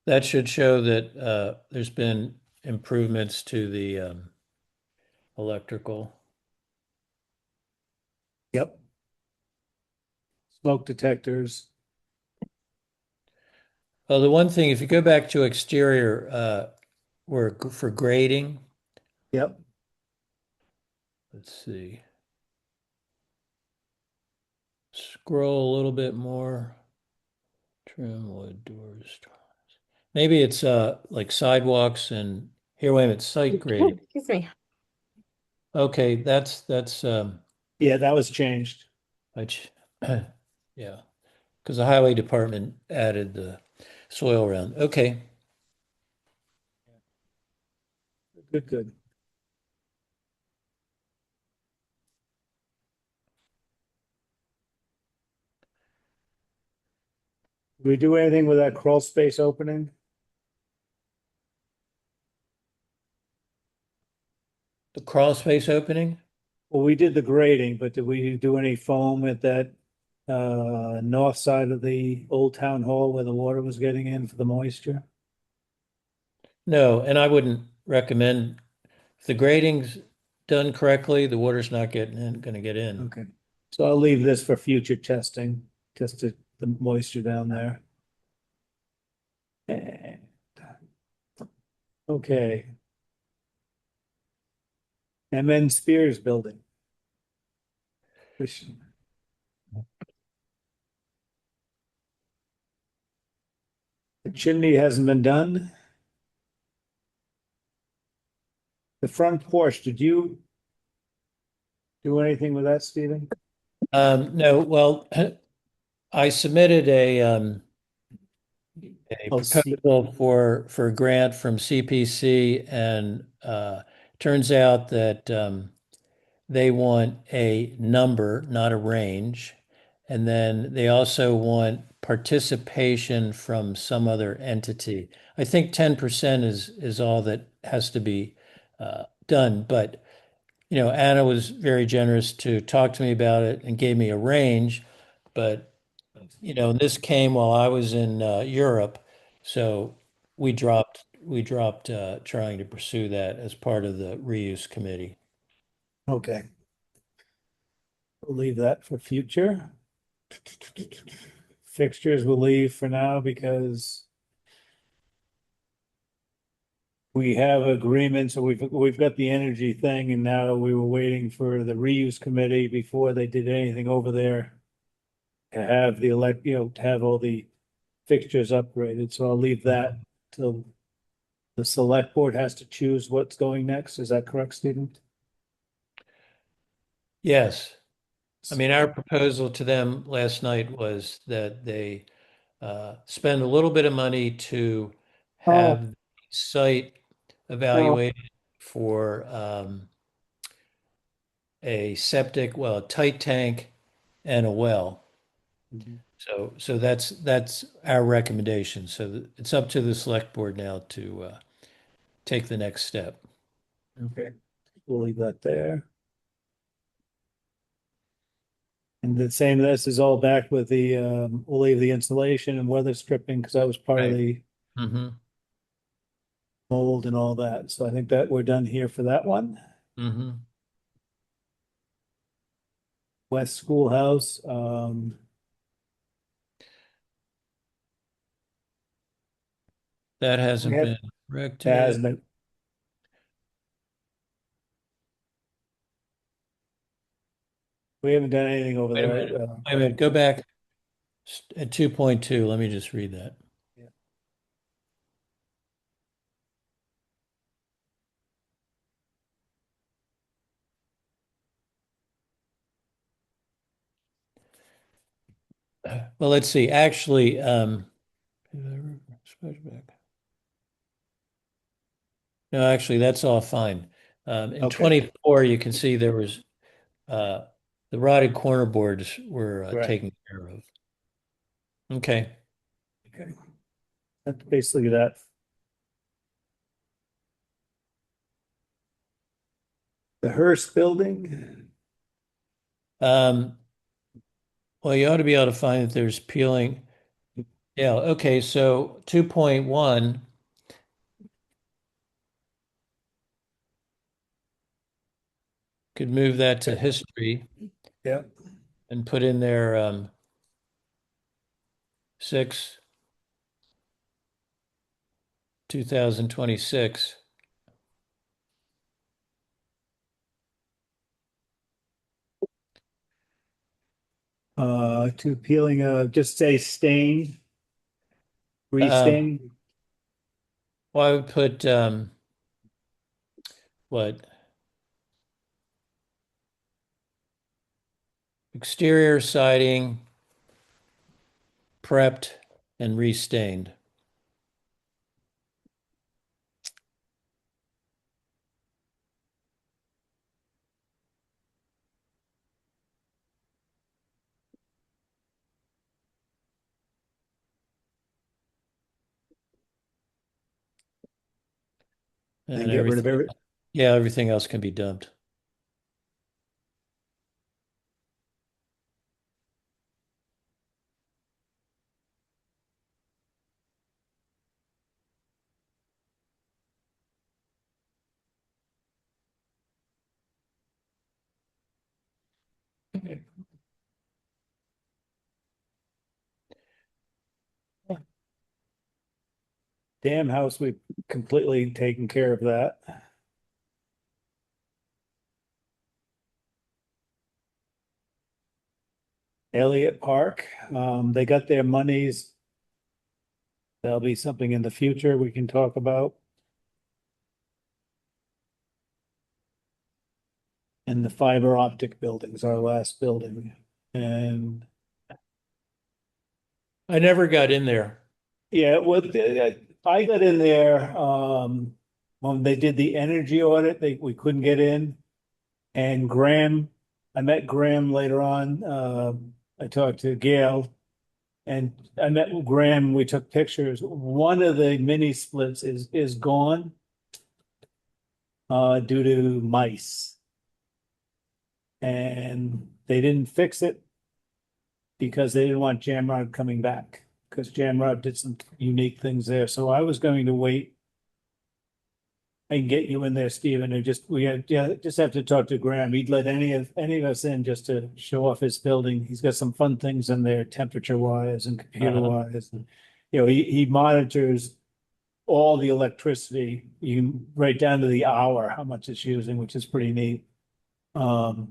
That should show that there's been improvements to the electrical. yep. Smoke detectors, Well, the one thing, if you go back to exterior, for grading, yep. let's see. Scroll a little bit more. Trim wood doors. Maybe it's like sidewalks and here, wait a minute, site grading. Excuse me. Okay, that's Yeah, that was changed. I ch- yeah, because the highway department added the soil round. Okay. Good, good. Did we do anything with that crawl space opening? The crawl space opening? Well, we did the grading, but did we do any foam at that north side of the old town hall where the water was getting in for the moisture? No, and I wouldn't recommend if the grading's done correctly, the water's not gonna get in. Okay, so I'll leave this for future testing, test the moisture down there. And- Okay. MN Spears Building. Which- The chimney hasn't been done. The front porch, did you do anything with that, Stephen? No, well, I submitted a Oh, proposal for a grant from CPC and turns out that they want a number, not a range. And then they also want participation from some other entity. I think 10% is all that has to be done. But, Anna was very generous to talk to me about it and gave me a range. But, this came while I was in Europe. So we dropped trying to pursue that as part of the reuse committee. okay. We'll leave that for future. Fixtures we'll leave for now because we have agreement, so we've got the energy thing, and now we were waiting for the reuse committee before they did anything over there. To have to have all the fixtures upgraded, so I'll leave that till the select board has to choose what's going next. Is that correct, Stephen? Yes. I mean, our proposal to them last night was that they spend a little bit of money to Oh, have the site evaluated for a septic, well, a tight tank and a well. Mhm. So that's our recommendation. So it's up to the select board now to take the next step. Okay, we'll leave that there. And the same, this is all back with the, we'll leave the insulation and weather stripping, because that was part of Right. the Mm-hmm. mold and all that. So I think that we're done here for that one. Mm-hmm. West Schoolhouse, That hasn't We have- been corrected. has been, We haven't done anything over Wait a there. minute. Wait a minute, go back at 2.2. Let me just read that. Well, let's see. Actually, no, actually, that's all fine. In Okay. 24, you can see there was the rotted corner boards were Right. taken care of. Okay. Okay. That's basically that. The Hearst building, Well, you ought to be able to find that there's peeling. Yeah, okay, so 2.1. Could move that to history yeah, and put in there 6, 2026. to peeling, just say stain, restain. Well, I would put what? Exterior siding prepped and restained. And get rid of every, Yeah, everything else can be dumped. dam house, we've completely taken care of that. Elliott Park, they got their monies. There'll be something in the future we can talk about. And the fiber optic building's our last building. And I never got in there. yeah, I got in there, when they did the energy audit, we couldn't get in. And Graham, I met Graham later on, I talked to Gail. And I met with Graham, we took pictures. One of the mini splits is gone. Due to mice. And they didn't fix it because they didn't want Jamrod coming back, because Jamrod did some unique things there. So I was going to wait. I can get you in there, Stephen, and just just have to talk to Graham. He'd let any of us in just to show off his building. He's got some fun things in there, temperature wise and computer wise. And, he monitors all the electricity, right down to the hour, how much it's using, which is pretty neat. But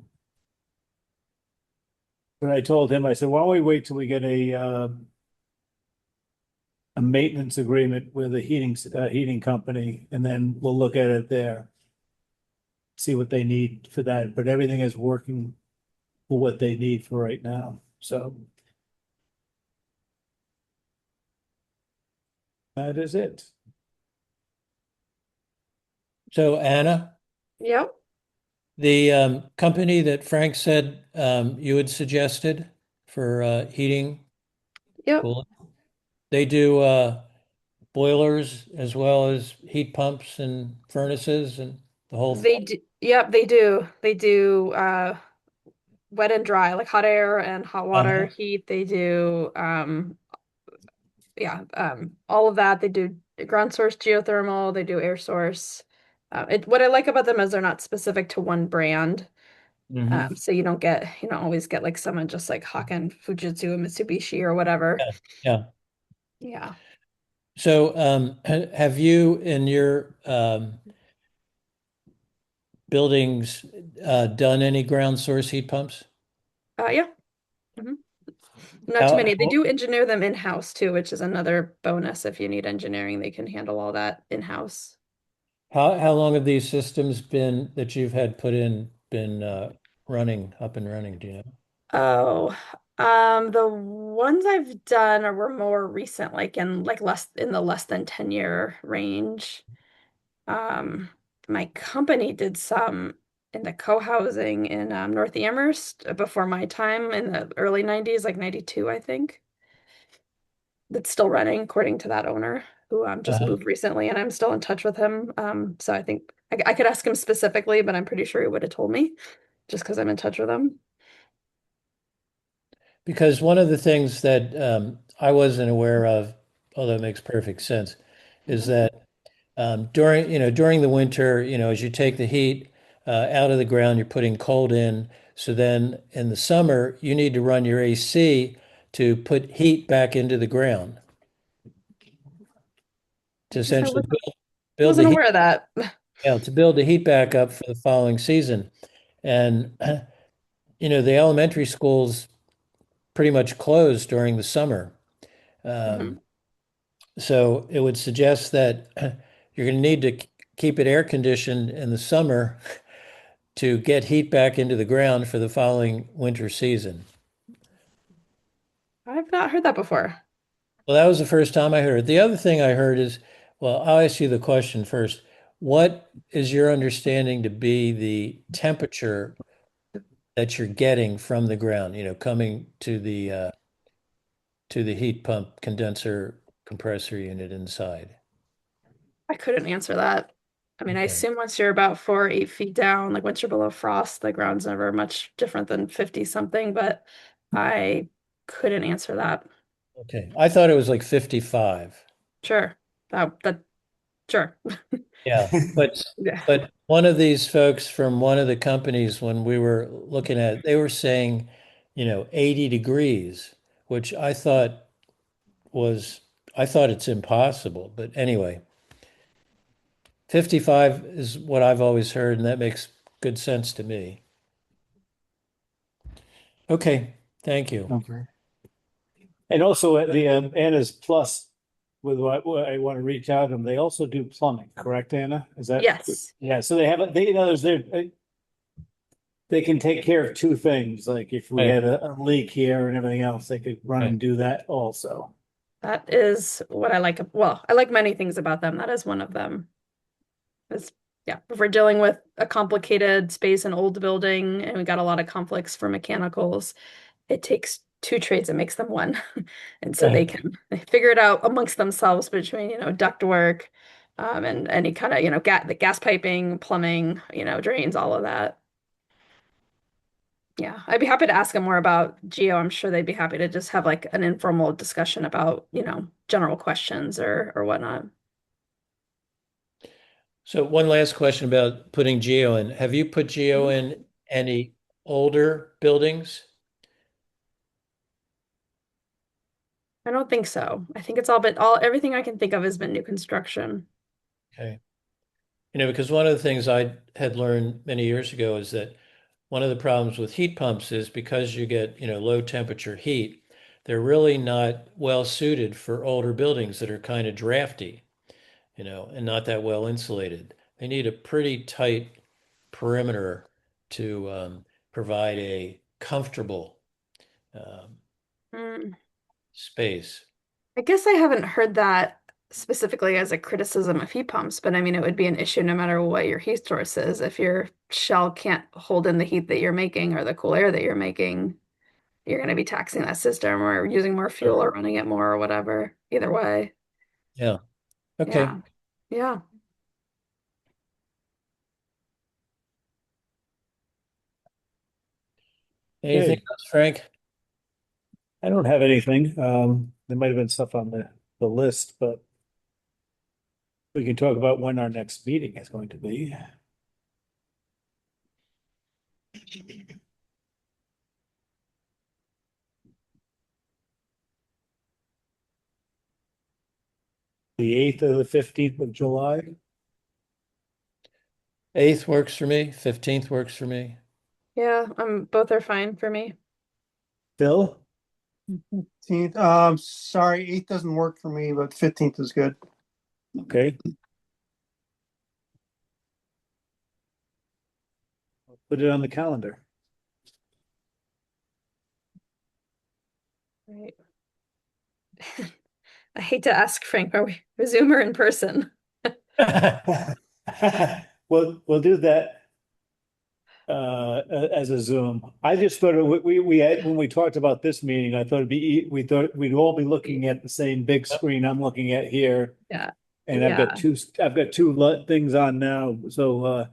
I told him, I said, why don't we wait till we get a maintenance agreement with a heating company, and then we'll look at it there. See what they need for that, but everything is working for what they need for right now, so. That is it. So Anna, Yep. the company that Frank said you had suggested for heating, Yep. cooling, they do boilers as well as heat pumps and furnaces and the whole They do. Yep, they do. They do wet and dry, like hot air and hot water, heat. They do all of that. They do ground source geothermal, they do air source. What I like about them is they're not specific to one brand. Mhm. So you don't always get like someone just like hawking Fujitsu and Mitsubishi or whatever. Yeah. Yeah. So have you in your buildings done any ground source heat pumps? Yeah. Mhm. Not too How, many. They how, do engineer them in-house too, which is another bonus. If you need engineering, they can handle all that in-house. how long have these systems been that you've had put in been running, up and running, do you know? Oh, the ones I've done were more recent, like in the less than 10-year range. Um, my company did some in the co-housing in North Amherst before my time in the early 90s, like 92, I think. That's still running according to that owner who just Uh-huh. moved recently, and I'm still in touch with him. So I think I could ask him specifically, but I'm pretty sure he would have told me just because I'm in touch with him. Because one of the things that I wasn't aware of, although it makes perfect sense, is Mhm. that during the winter, as you take the heat out of the ground, you're putting cold in. So then in the summer, you need to run your AC to put heat back into the ground I to guess I essentially build the wasn't heat, aware of that. to build the heat back up for the following season. And the elementary schools pretty much closed during the summer. Mhm. Um, so it would suggest that you're going to need to keep it air conditioned in the summer to get heat back into the ground for the following winter season. I've not heard that before. Well, that was the first time I heard it. The other thing I heard is, well, I'll ask you the question first. What is your understanding to be the temperature that you're getting from the ground, coming to the heat pump condenser compressor unit inside? I couldn't answer that. I mean, I Okay. assume once you're about 4 or 8 feet down, like once you're below frost, the ground's never much different than 50 something, but I couldn't answer that. Okay. I thought it was like 55. Sure. That sure. Yeah. But Yeah. but one of these folks from one of the companies when we were looking at it, they were saying, 80 degrees, which was I thought it's impossible. But anyway, 55 is what I've always heard, and that makes good sense to me. Okay, thank you. Okay. And also at the Anna's Plus, with what I want to reach out to them, they also do plumbing, correct, Anna? Is that? Yes. Yeah, so they have, they can take care of two things, like if we Right, had a leak here and everything else, they could run right. and do that also. That is what I like. Well, I like many things about them. That is one of them. Is yeah, if we're dealing with a complicated space, an old building, and we got a lot of conflicts for mechanicals, it takes two trades and makes them one. And so they Right. can figure it out amongst themselves between, duct work, and any kind of, the gas piping, plumbing, drains, all of that. Yeah, I'd be happy to ask them more about Geo. I'm sure they'd be happy to just have like an informal discussion about, general questions or whatnot. So one last question about putting geo in. Have you put geo Mhm. in any older buildings? I don't think so. I think it's all everything I can think of has been new construction. Okay. Because one of the things I had learned many years ago is that one of the problems with heat pumps is because you get, low temperature heat, they're really not well suited for older buildings that are kind of drafty, and not that well insulated. They need a pretty tight perimeter to provide a comfortable um, Mm. space. I guess I haven't heard that specifically as a criticism of heat pumps, but I mean, it would be an issue no matter what your heat source is. If your shell can't hold in the heat that you're making or the cool air that you're making, you're going to be taxing that system or using more fuel or running it more or whatever. Either way. Yeah. Okay. Yeah. Yeah. Anything Okay, else, Frank? I don't have anything. There might have been stuff on the list, but we can talk about when our next meeting is going to be. The 8th or the 15th of July. 8th works for me. 15th works for me. Yeah. Both are fine for me. Phil? 15th. Sorry, 8th doesn't work for me, but 15th is good. Okay. Put it on the calendar. Right. I hate to ask Frank, are we Zoom or in person? We'll do that as a Zoom. I just thought we had, when we talked about this meeting, I thought we thought we'd all be looking at the same big screen I'm looking at here. Yeah. And I've got two things on now. So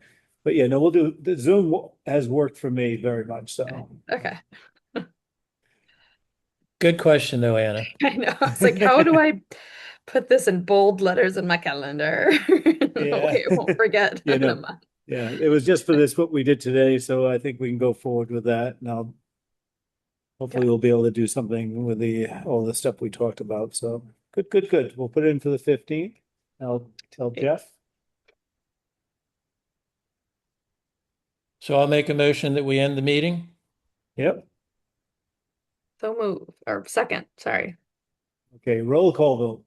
but yeah, no, we'll do the Zoom has worked for me very much. So Okay. Good question though, Anna. I know. It's like, how do I put this in bold letters in my calendar? Yeah. Wait, I won't forget. Yeah, in a no. month. Yeah, it was just for this, what we did today, so I think we can go forward with that. Now, hopefully we'll be able to do something with all the stuff we talked about. So good. We'll put it in for the 15th. I'll tell Jeff. So I'll make a motion that we end the meeting. Yep. So move, or second, sorry. Okay, roll call vote.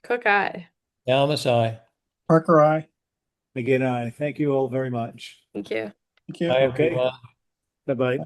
Cook eye. Almus, aye. Parker, aye. Again, thank you all very much. Thank you. Thank you. Bye, Okay. everyone. Bye-bye.